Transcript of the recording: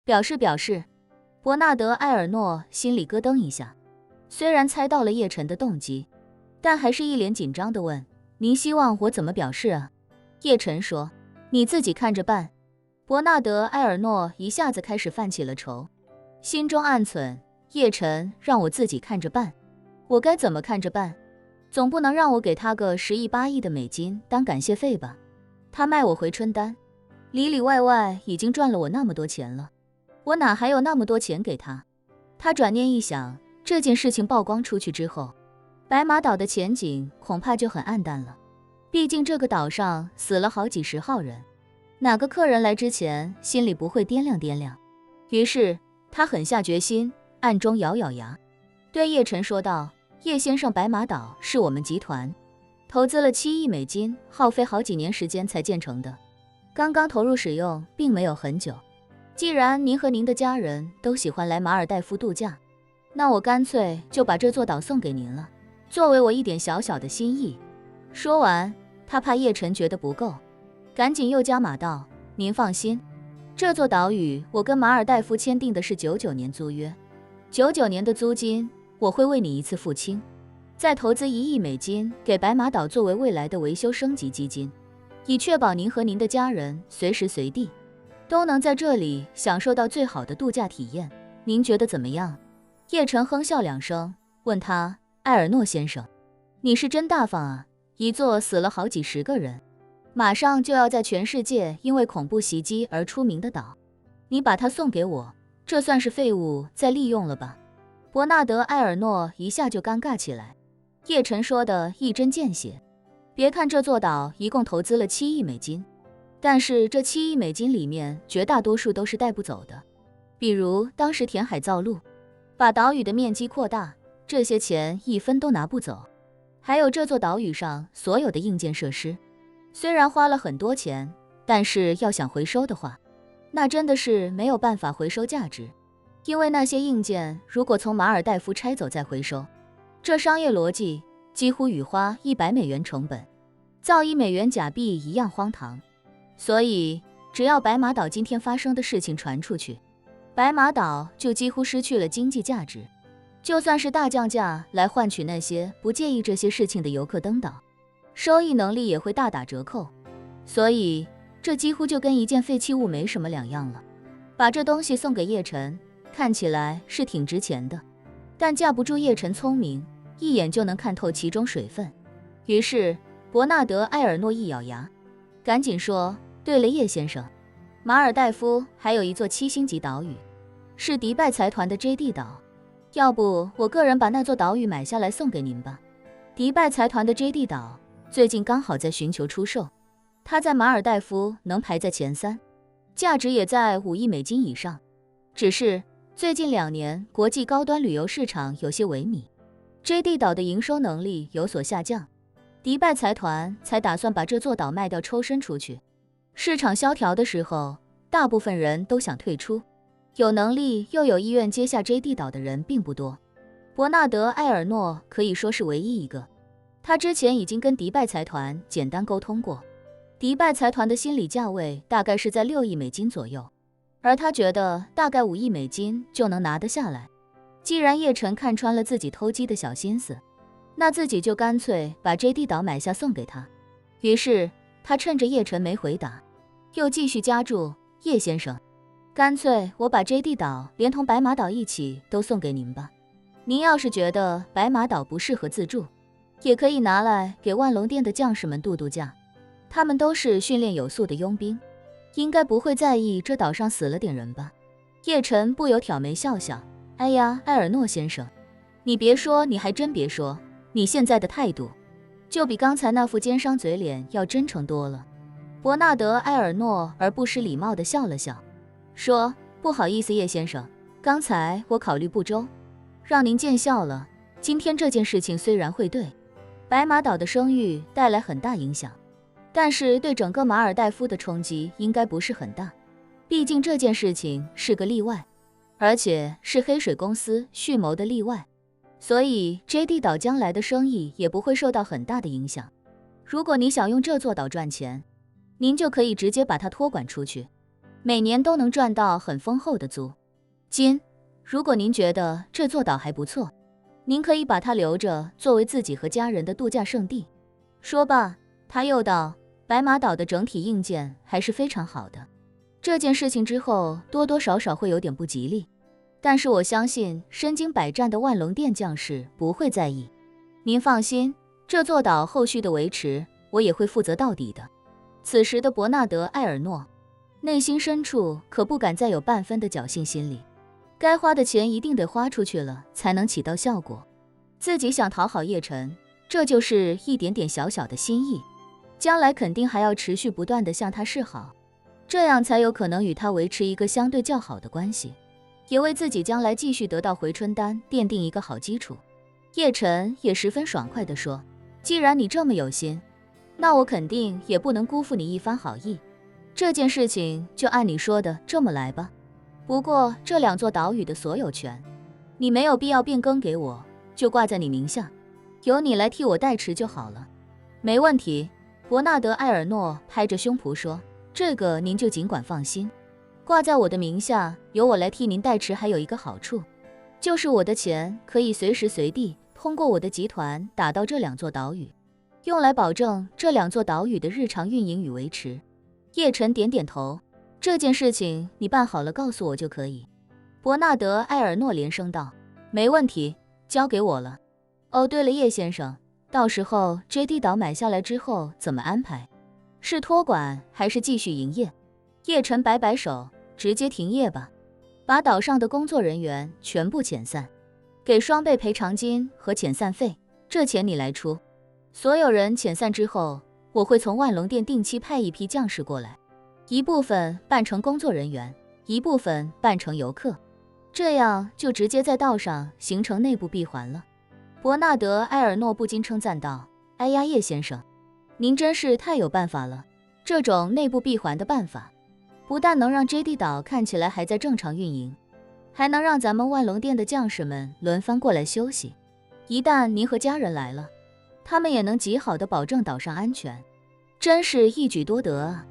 表示。伯纳德·埃尔诺心里咯噔一下，虽然猜到了叶晨的动机，但还是一脸紧张地问：“您希望我怎么表示啊？”叶晨说：“你自己看着办。”伯纳德·埃尔诺一下子开始犯起了愁，心中暗忖：叶晨让我自己看着办，我该怎么看着办？总不能让我给他个10亿8亿的美金当感谢费吧？他卖我回春丹，里里外外已经赚了我那么多钱了，我哪还有那么多钱给他？他转念一想，这件事情曝光出去之后，白马岛的前景恐怕就很暗淡了。毕竟这个岛上死了好几十号人，哪个客人来之前心里不会掂量掂量？于是他狠下决心，暗中咬咬牙，对叶晨说道：“叶先生，白马岛是我们集团投资了7亿美金，耗费好几年时间才建成的，刚刚投入使用，并没有很久。既然您和您的家人都喜欢来马尔代夫度假，那我干脆就把这座岛送给您了，作为我一点小小的心意。”说完，他怕叶晨觉得不够，赶紧又加码道：“您放心，这座岛屿我跟马尔代夫签订的是99年租约，99年的租金我会为你一次付清，再投资1亿美金给白马岛作为未来的维修升级基金，以确保您和您的家人随时随地都能在这里享受到最好的度假体验，您觉得怎么样？”叶晨哼笑2声，问他：“埃尔诺先生，你是真大方啊，一座死了好几十个人，马上就要在全世界因为恐怖袭击而出名的岛，你把它送给我，这算是废物再利用了吧？”伯纳德·埃尔诺一下就尴尬起来。叶晨说的一针见血，别看这座岛一共投资了7亿美金，但是这7亿美金里面绝大多数都是带不走的，比如当时填海造陆，把岛屿的面积扩大，这些钱一分都拿不走。还有这座岛屿上所有的硬件设施，虽然花了很多钱，但是要想回收的话，那真的是没有办法回收价值，因为那些硬件如果从马尔代夫拆走再回收，这商业逻辑几乎与花100美元成本造1美元假币一样荒唐。所以只要白马岛今天发生的事情传出去，白马岛就几乎失去了经济价值，就算是大降价来换取那些不介意这些事情的游客登岛，收益能力也会大打折扣。所以这几乎就跟一件废弃物没什么两样了。把这东西送给叶晨，看起来是挺值钱的，但架不住叶晨聪明，一眼就能看透其中水分。于是伯纳德·埃尔诺一咬牙，赶紧说：“对了，叶先生，马尔代夫还有一座7星级岛屿，是迪拜财团的 JD 岛，要不我个人把那座岛屿买下来送给您吧。迪拜财团的 JD 岛最近刚好在寻求出售，它在马尔代夫能排在前3，价值也在5亿美金以上。只是最近2年国际高端旅游市场有些萎靡，JD 岛的营收能力有所下降，迪拜财团才打算把这座岛卖掉抽身出去。市场萧条的时候，大部分人都想退出，有能力又有意愿接下 JD 岛的人并不多。伯纳德·埃尔诺可以说是唯一一个，他之前已经跟迪拜财团简单沟通过，迪拜财团的心理价位大概是在6亿美金左右，而他觉得大概5亿美金就能拿得下来。既然叶晨看穿了自己偷鸡的小心思，那自己就干脆把 JD 岛买下送给他。于是他趁着叶晨没回答，又继续加注：“叶先生，干脆我把 JD 岛连同白马岛一起都送给您吧。您要是觉得白马岛不适合自住，也可以拿来给万隆店的将士们度度假，他们都是训练有素的佣兵，应该不会在意这岛上死了点人吧。”叶晨不由挑眉笑笑：“哎呀，埃尔诺先生，你别说，你还真别说，你现在的态度就比刚才那副奸商嘴脸要真诚多了。”伯纳德·埃尔诺而不失礼貌地笑了笑，说：“不好意思，叶先生，刚才我考虑不周，让您见笑了。今天这件事情虽然会对白马岛的声誉带来很大影响，但是对整个马尔代夫的冲击应该不是很大，毕竟这件事情是个例外，而且是黑水公司蓄谋的例外，所以 JD 岛将来的生意也不会受到很大的影响。如果你想用这座岛赚钱，您就可以直接把它托管出去，每年都能赚到很丰厚的租金。如果您觉得这座岛还不错，您可以把它留着作为自己和家人的度假胜地。说罢，他又道，白马岛的整体硬件还是非常好的。这件事情之后多多少少会有点不吉利，但是我相信身经百战的万龙殿将士不会在意。您放心，这座岛后续的维持我也会负责到底的。此时的伯纳德·埃尔诺内心深处可不敢再有半分的侥幸心理，该花的钱一定得花出去了才能起到效果。自己想讨好叶晨，这就是一点点小小的心意，将来肯定还要持续不断地向他示好，这样才有可能与他维持一个相对较好的关系，也为自己将来继续得到回春丹奠定一个好基础。叶晨也十分爽快地说，既然你这么有心，那我肯定也不能辜负你一番好意，这件事情就按你说的这么来吧。不过这2座岛屿的所有权，你没有必要变更给我，就挂在你名下，由你来替我代持就好了。没问题，伯纳德·埃尔诺拍着胸脯说，这个您就尽管放心，挂在我的名下，由我来替您代持还有一个好处，就是我的钱可以随时随地通过我的集团打到这2座岛屿，用来保证这2座岛屿的日常运营与维持。叶晨点点头，这件事情你办好了告诉我就可以。伯纳德·埃尔诺连声道，没问题，交给我了。哦，对了，叶先生，到时候 JD 岛买下来之后怎么安排？是托管还是继续营业？叶晨摆摆手，直接停业吧，把岛上的工作人员全部遣散，给双倍赔偿金和遣散费，这钱你来出。所有人遣散之后，我会从万龙殿定期派一批将士过来，一部分扮成工作人员，一部分扮成游客，这样就直接在道上形成内部闭环了。伯纳德·埃尔诺不禁称赞道，哎呀，叶先生，您真是太有办法了，这种内部闭环的办法，不但能让 JD 岛看起来还在正常运营，还能让咱们万龙殿的将士们轮番过来休息，一旦您和家人来了，他们也能极好的保证岛上安全，真是一举多得啊。